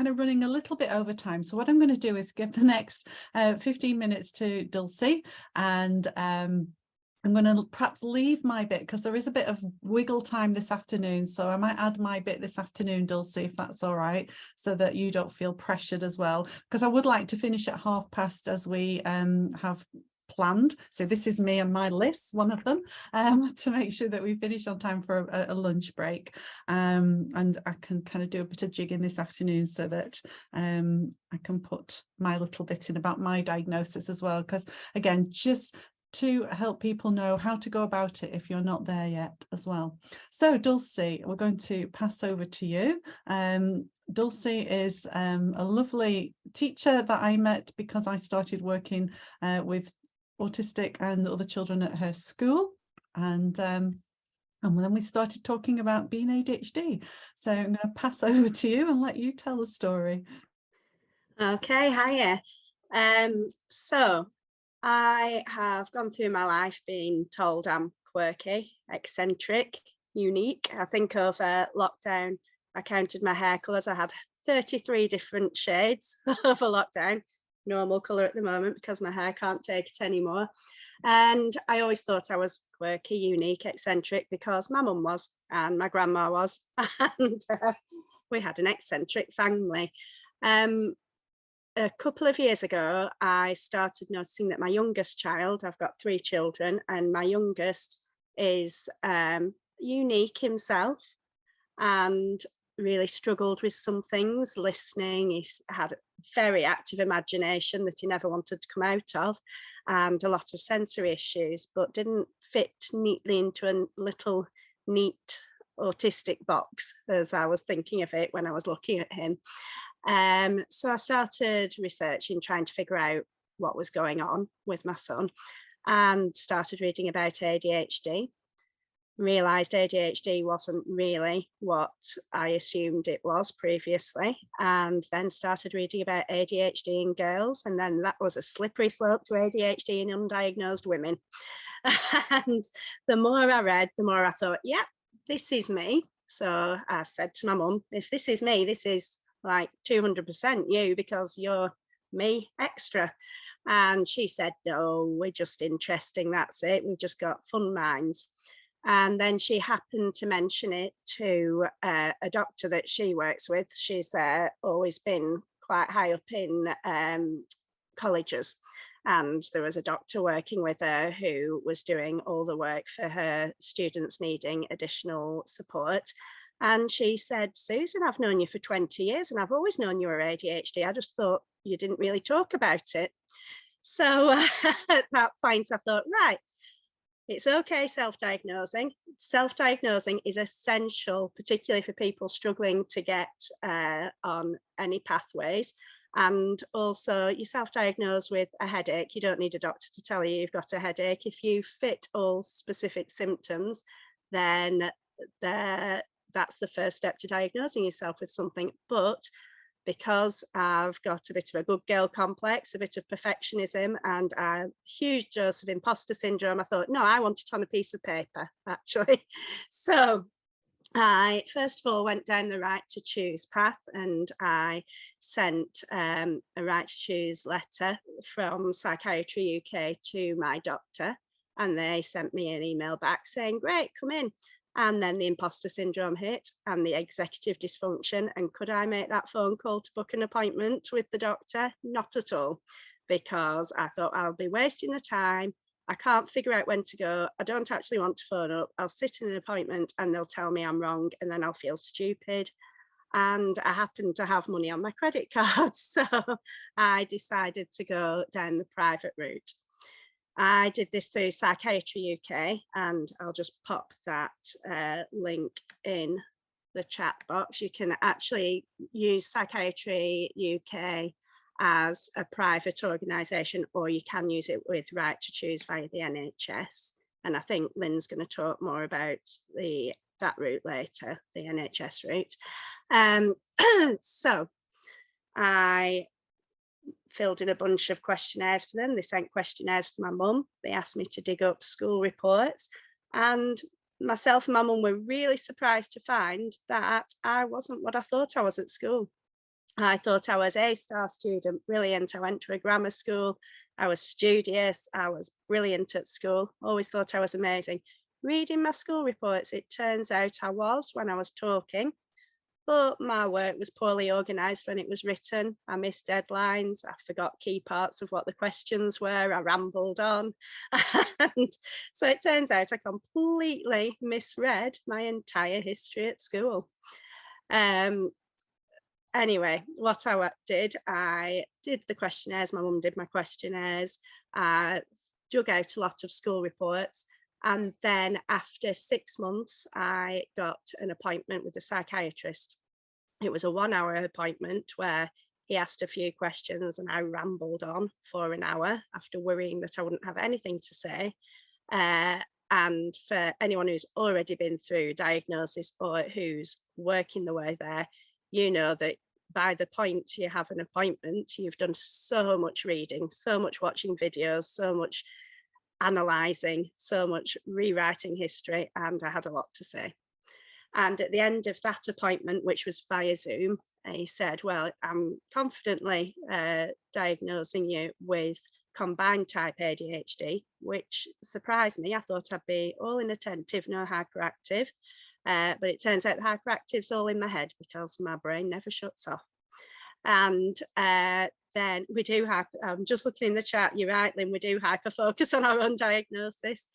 kind of running a little bit over time. So what I'm going to do is give the next 15 minutes to Dulcie, and I'm going to perhaps leave my bit because there is a bit of wiggle time this afternoon. So I might add my bit this afternoon, Dulcie, if that's all right, so that you don't feel pressured as well. Because I would like to finish at 5:30 as we have planned. So this is me and my list, one of them, to make sure that we finish on time for a lunch break. And I can kind of do a bit of jigging this afternoon so that I can put my little bit in about my diagnosis as well. Because again, just to help people know how to go about it if you're not there yet as well. So Dulcie, we're going to pass over to you. Dulcie is a lovely teacher that I met because I started working with autistic and other children at her school, and then we started talking about being ADHD. So I'm going to pass over to you and let you tell the story. Okay, hiya. So I have gone through my life being told I'm quirky, eccentric, unique. I think of lockdown, I counted my hair colours. I had 33 different shades over lockdown, normal colour at the moment because my hair can't take it anymore. And I always thought I was quirky, unique, eccentric because my mum was and my grandma was, and we had an eccentric family. A couple of years ago, I started noticing that my youngest child, I've got 3 children, and my youngest is unique himself and really struggled with some things, listening. He's had a very active imagination that he never wanted to come out of, and a lot of sensory issues, but didn't fit neatly into a little neat autistic box, as I was thinking of it when I was looking at him. So I started researching, trying to figure out what was going on with my son, and started reading about ADHD. Realised ADHD wasn't really what I assumed it was previously, and then started reading about ADHD in girls, and then that was a slippery slope to ADHD in undiagnosed women. And the more I read, the more I thought, yeah, this is me. So I said to my mum, if this is me, this is like 200% you, because you're me extra. And she said, no, we're just interesting, that's it, we've just got fun minds. And then she happened to mention it to a doctor that she works with. She's always been quite high up in colleges, and there was a doctor working with her who was doing all the work for her students needing additional support. And she said, Susan, I've known you for 20 years and I've always known you were ADHD. I just thought you didn't really talk about it. So at that point I thought, right, it's okay self-diagnosing. Self-diagnosing is essential, particularly for people struggling to get on any pathways. And also you self-diagnose with a headache. You don't need a doctor to tell you you've got a headache. If you fit all specific symptoms, then that's the first step to diagnosing yourself with something. But because I've got a bit of a good girl complex, a bit of perfectionism, and a huge dose of imposter syndrome, I thought, no, I want it on a piece of paper, actually. So I first of all went down the right to choose path, and I sent a right to choose letter from Psychiatry UK to my doctor, and they sent me an email back saying, great, come in. And then the imposter syndrome hit and the executive dysfunction. And could I make that phone call to book an appointment with the doctor? Not at all, because I thought I'll be wasting the time. I can't figure out when to go. I don't actually want to phone up. I'll sit in an appointment and they'll tell me I'm wrong, and then I'll feel stupid. And I happen to have money on my credit card. So I decided to go down the private route. I did this through Psychiatry UK, and I'll just pop that link in the chat box. You can actually use Psychiatry UK as a private organisation, or you can use it with right to choose via the NHS. And I think Lynn's going to talk more about that route later, the NHS route. So I filled in a bunch of questionnaires for them. They sent questionnaires for my mum. They asked me to dig up school reports, and myself and my mum were really surprised to find that I wasn't what I thought I was at school. I thought I was a star student, brilliant. I went to a grammar school. I was studious. I was brilliant at school. Always thought I was amazing. Reading my school reports, it turns out I was when I was talking, but my work was poorly organised when it was written. I missed deadlines. I forgot key parts of what the questions were. I rambled on. And so it turns out I completely misread my entire history at school. Um, Anyway, what I did the questionnaires, my mum did my questionnaires, dug out a lot of school reports, and then after 6 months, I got an appointment with a psychiatrist. It was a 1-hour appointment where he asked a few questions and I rambled on for an hour after worrying that I wouldn't have anything to say. Uh, and for anyone who's already been through diagnosis or who's working the way there, you know that by the point you have an appointment, you've done so much reading, so much watching videos, so much analysing, so much rewriting history, and I had a lot to say. And at the end of that appointment, which was via Zoom, he said, well, I'm confidently diagnosing you with combined type ADHD, which surprised me. I thought I'd be all inattentive, no hyperactive. But it turns out the hyperactive's all in my head because my brain never shuts off. And then we do I'm just looking in the chat, you're right, Lynn, we do hyper focus on our own diagnosis.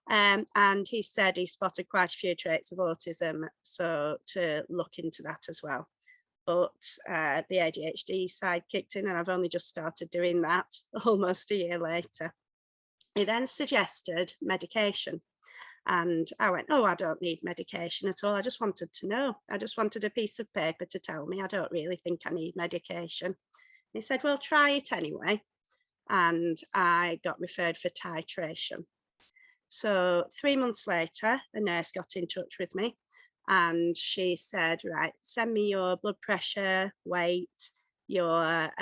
And he said he spotted quite a few traits of autism, so to look into that as well. But the ADHD side kicked in and I've only just started doing that almost a year later. He then suggested medication. And I went, oh, I don't need medication at all. I just wanted to know. I just wanted a piece of paper to tell me I don't really think I need medication. He said, well, try it anyway. And I got referred for titration. So 3 months later, a nurse got in touch with me and she said, right, send me your blood pressure, weight, your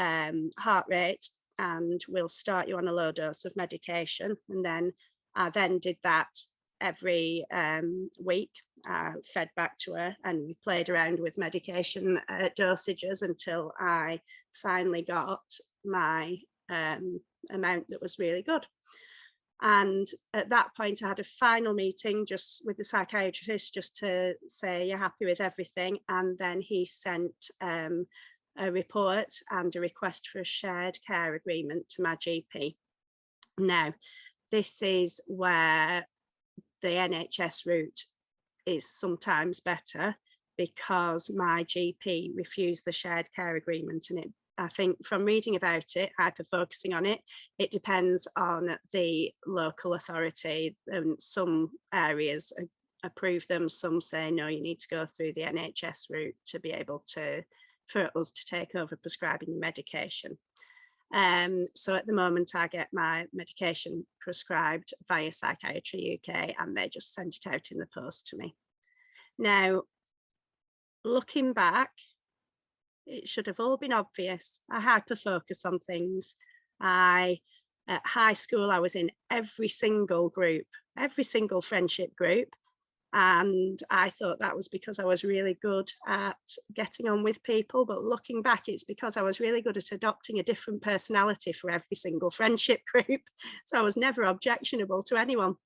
heart rate, and we'll start you on a low dose of medication. And then I then did that every week, fed back to her, and we played around with medication dosages until I finally got my amount that was really good. And at that point, I had a final meeting just with the psychiatrist just to say, you're happy with everything. And then he sent a report and a request for a shared care agreement to my GP. Now, this is where the NHS route is sometimes better because my GP refused the shared care agreement, and I think from reading about it, hyper focusing on it, it depends on the local authority. Some areas approve them, some say no, you need to go through the NHS route to be able to, for us to take over prescribing medication. So at the moment I get my medication prescribed via Psychiatry UK and they just send it out in the post to me. Now, looking back, it should have all been obvious. I hyper focus on things. At high school, I was in every single group, every single friendship group. And I thought that was because I was really good at getting on with people. But looking back, it's because I was really good at adopting a different personality for every single friendship group. So I was never objectionable to anyone.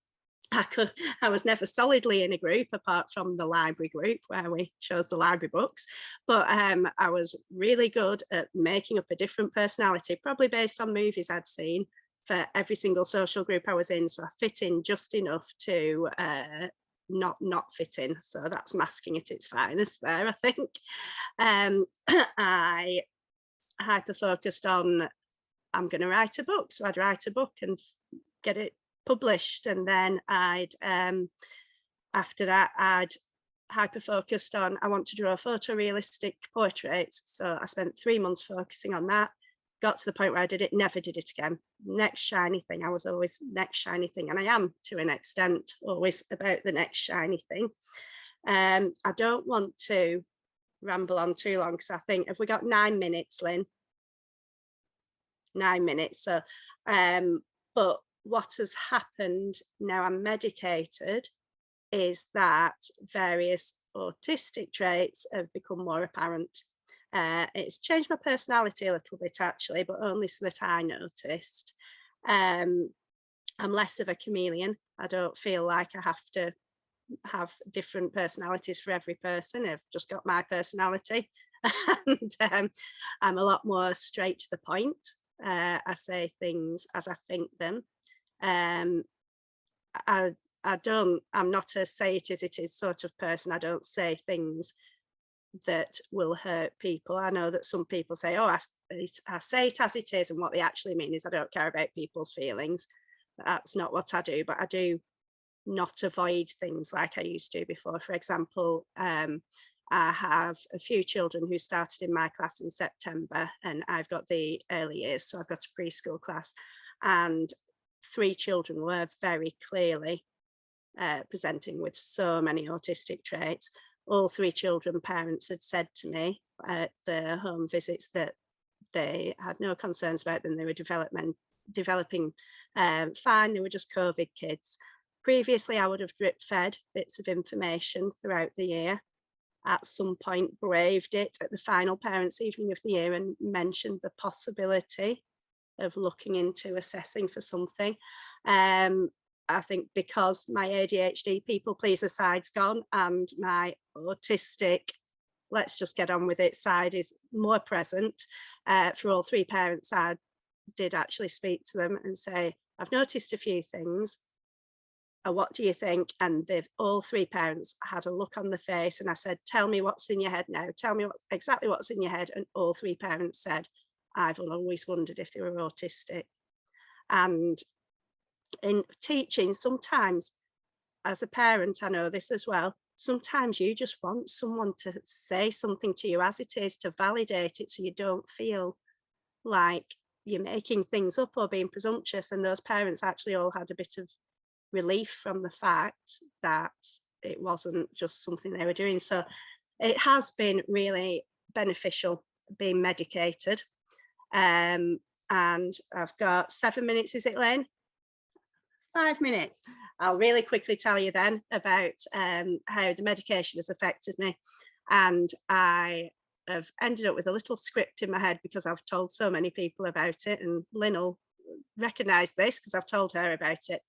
I was never solidly in a group apart from the library group where we chose the library books, but I was really good at making up a different personality, probably based on movies I'd seen, for every single social group I was in. So I fit in just enough to not fit in. So that's masking at its finest there, I think. I hyper focused on, I'm going to write a book. So I'd write a book and get it published, and then I'd after that I'd hyper focused on, I want to draw photorealistic portraits. So I spent 3 months focusing on that, got to the point where I did it, never did it again. Next shiny thing. I was always next shiny thing, and I am to an extent always about the next shiny thing. I don't want to ramble on too long because I think, have we got 9 minutes, Lynn? 9 minutes. So but what has happened now I'm medicated is that various autistic traits have become more apparent. It's changed my personality a little bit actually, but only so that I noticed. Um, I'm less of a chameleon. I don't feel like I have to have different personalities for every person. I've just got my personality. And I'm a lot more straight to the point. I say things as I think them. Um, I, I'm not a say it as it is sort of person. I don't say things that will hurt people. I know that some people say, oh, I say it as it is. And what they actually mean is I don't care about people's feelings. That's not what I do, but I do not avoid things like I used to before. For example, I have a few children who started in my class in September, and I've got the early years, so I've got a preschool class, and 3 children were very clearly presenting with so many autistic traits. All 3 children parents had said to me at the home visits that they had no concerns about them. They were developing fine. They were just COVID kids. Previously, I would have drip fed bits of information throughout the year. At some point, braved it at the final parents' evening of the year and mentioned the possibility of looking into assessing for something. I think because my ADHD people pleaser side's gone and my autistic, let's just get on with it side is more present, for all 3 parents, I did actually speak to them and say, I've noticed a few things. What do you think? And they've all 3 parents had a look on the face, and I said, tell me what's in your head now. Tell me exactly what's in your head. And all 3 parents said, I've always wondered if they were autistic. And in teaching, sometimes as a parent, I know this as well, sometimes you just want someone to say something to you as it is, to validate it, so you don't feel like you're making things up or being presumptuous. And those parents actually all had a bit of relief from the fact that it wasn't just something they were doing. So it has been really beneficial being medicated. And I've got 7 minutes, is it, Lynn? 5 minutes. I'll really quickly tell you then about how the medication has affected me. And I have ended up with a little script in my head because I've told so many people about it, and Lynn will recognise this because I've told her about it.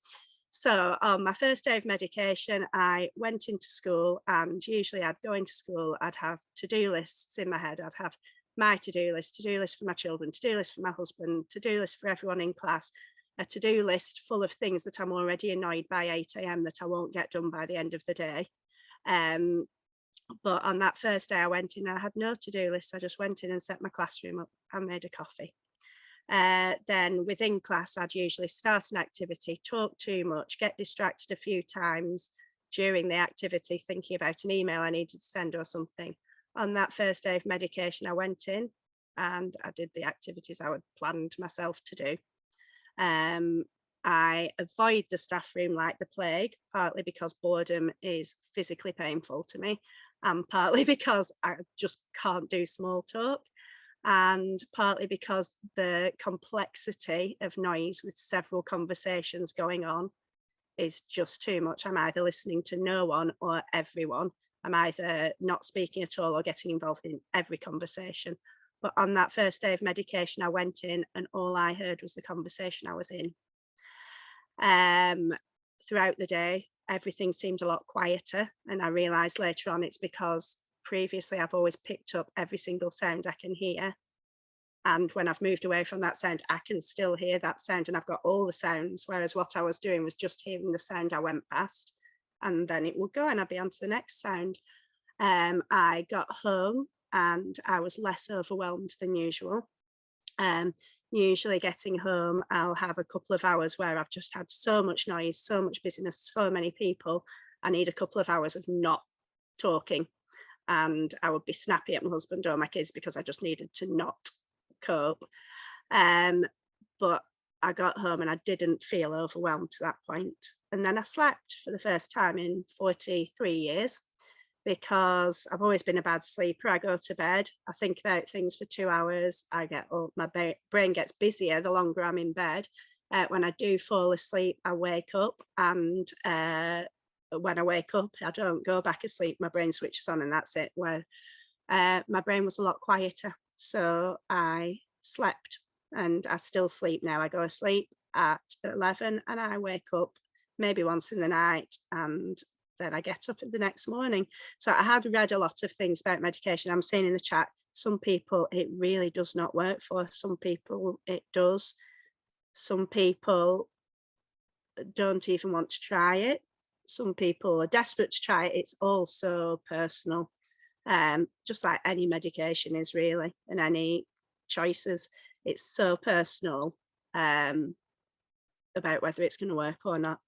So on my first day of medication, I went into school, and usually I'd go into school, I'd have to-do lists in my head. I'd have my to-do list for my children, to-do list for my husband, to-do list for everyone in class, a to-do list full of things that I'm already annoyed by 8 a.m. that I won't get done by the end of the day. But on that first day I went in, I had no to-do list. I just went in and set my classroom up and made a coffee. Then within class, I'd usually start an activity, talk too much, get distracted a few times during the activity, thinking about an email I needed to send or something. On that first day of medication, I went in and I did the activities I would planned myself to do. I avoid the staff room like the plague, partly because boredom is physically painful to me, and partly because I just can't do small talk, and partly because the complexity of noise with several conversations going on is just too much. I'm either listening to no one or everyone. I'm either not speaking at all or getting involved in every conversation. But on that first day of medication, I went in and all I heard was the conversation I was in. Throughout the day, everything seemed a lot quieter. And I realized later on it's because previously I've always picked up every single sound I can hear. And when I've moved away from that sound, I can still hear that sound and I've got all the sounds. Whereas what I was doing was just hearing the sound I went past, and then it would go and I'd be on to the next sound. I got home and I was less overwhelmed than usual. Usually getting home, I'll have a couple of hours where I've just had so much noise, so much busyness, so many people. I need a couple of hours of not talking. And I would be snappy at my husband or my kids because I just needed to not cope. But I got home and I didn't feel overwhelmed to that point. And then I slept for the first time in 43 years. Because I've always been a bad sleeper. I go to bed, I think about things for 2 hours. My brain gets busier the longer I'm in bed. When I do fall asleep, I wake up, and when I wake up, I don't go back asleep. My brain switches on, and that's it. Where my brain was a lot quieter. So I slept, and I still sleep now. I go to sleep at 11 and I wake up maybe once in the night, and then I get up the next morning. So I had read a lot of things about medication. I'm seeing in the chat, some people it really does not work for, some people it does. Some people don't even want to try it. Some people are desperate to try it. It's all so personal, just like any medication is really, and any choices. It's so personal about whether it's going to work or not.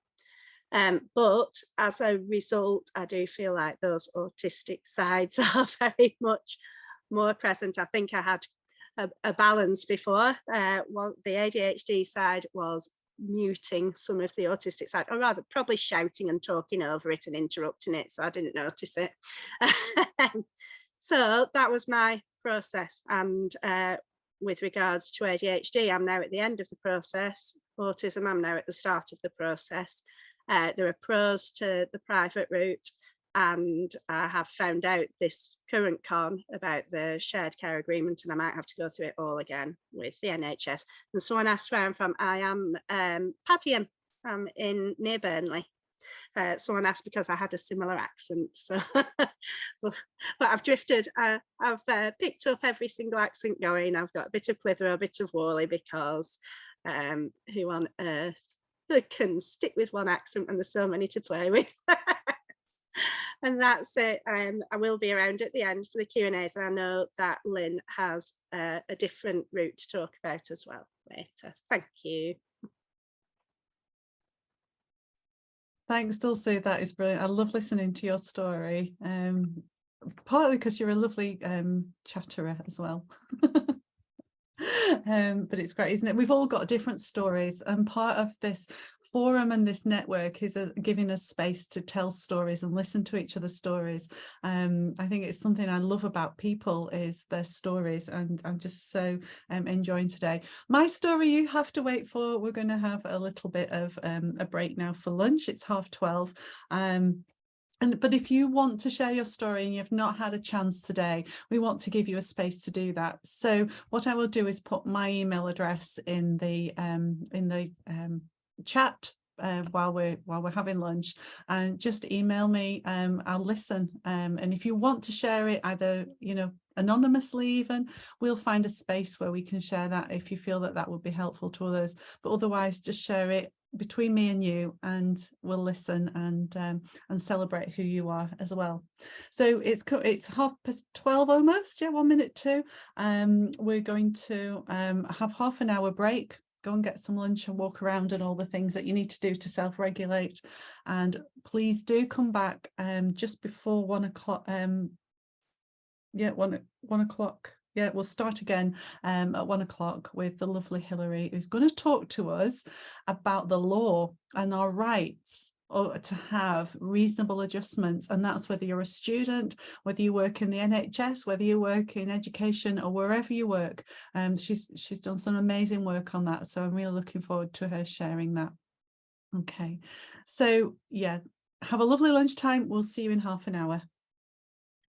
But as a result, I do feel like those autistic sides are very much more present. I think I had a balance before. Well, the ADHD side was muting some of the autistic side, or rather probably shouting and talking over it and interrupting it, so I didn't notice it. So that was my process. And with regards to ADHD, I'm now at the end of the process. Autism, I'm now at the start of the process. There are pros to the private route, and I have found out this current con about the shared care agreement, and I might have to go through it all again with the NHS. And someone asked where I'm from. I am Padiham. I'm in near Burnley. Someone asked because I had a similar accent, so but I've drifted. I've picked up every single accent going. I've got a bit of Clitheroe, a bit of Worley, because who on earth can stick with one accent when there's so many to play with? And that's it. I will be around at the end for the Q&As. I know that Lynn has a different route to talk about as well later. Thank you. Thanks, Dulcie. That is brilliant. I love listening to your story, partly because you're a lovely chatterer as well. But it's great, isn't it? We've all got different stories, and part of this forum and this network is giving us space to tell stories and listen to each other's stories. I think it's something I love about people, is their stories, and I'm just so enjoying today. My story you have to wait for. We're going to have a little bit of a break now for lunch. It's 12:30. But if you want to share your story and you've not had a chance today, we want to give you a space to do that. So what I will do is put my email address in the chat while we're having lunch, and just email me. I'll listen. And if you want to share it, either anonymously, even, we'll find a space where we can share that if you feel that would be helpful to others. But otherwise, just share it between me and you, and we'll listen and celebrate who you are as well. So it's 12:30 almost, yeah, 1 minute to. We're going to have half an hour break, go and get some lunch and walk around and all the things that you need to do to self-regulate. And please do come back just before 1 o'clock. Yeah, 1 o'clock. Yeah, we'll start again at 1 o'clock with the lovely Hilary, who's going to talk to us about the law and our rights to have reasonable adjustments. And that's whether you're a student, whether you work in the NHS, whether you work in education, or wherever you work. She's done some amazing work on that. So I'm really looking forward to her sharing that. Okay, so yeah, have a lovely lunchtime. We'll see you in half an hour.